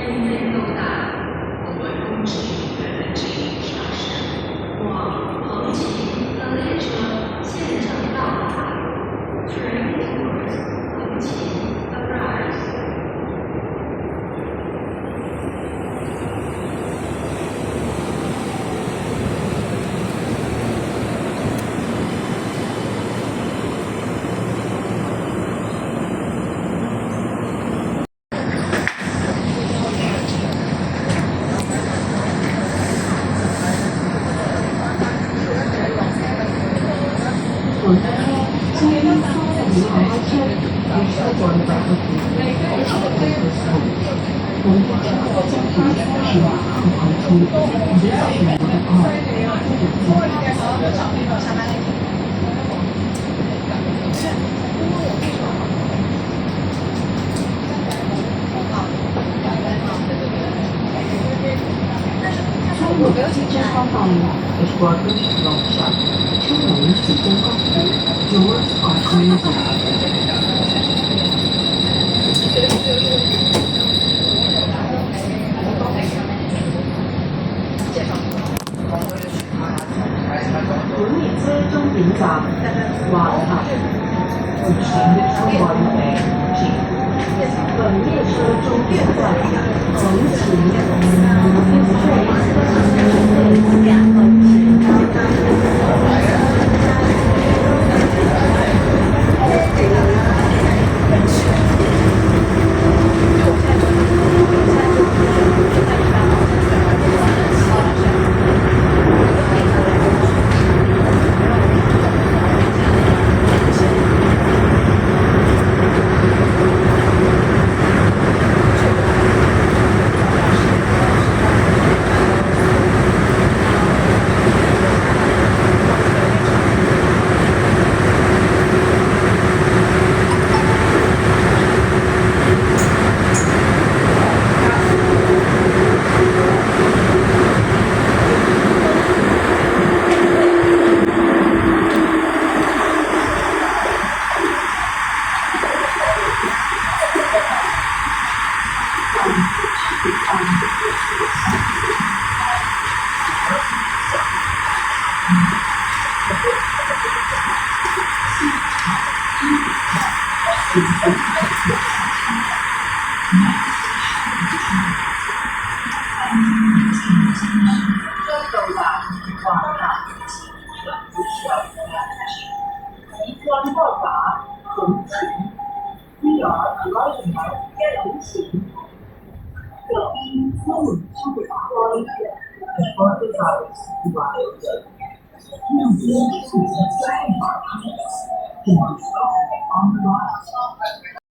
人类够大，我们公职人的指引上升，往横琴的列车现场到达。Train towards 横琴 arrives. Squadron launch up. 出门即将高速 Doors are closing. 本列車終點站華合，目前出往北京。本列車終點站橫，We are arriving at 橫琴。各批公路收费关The further routes you are open. Do not stop on the right.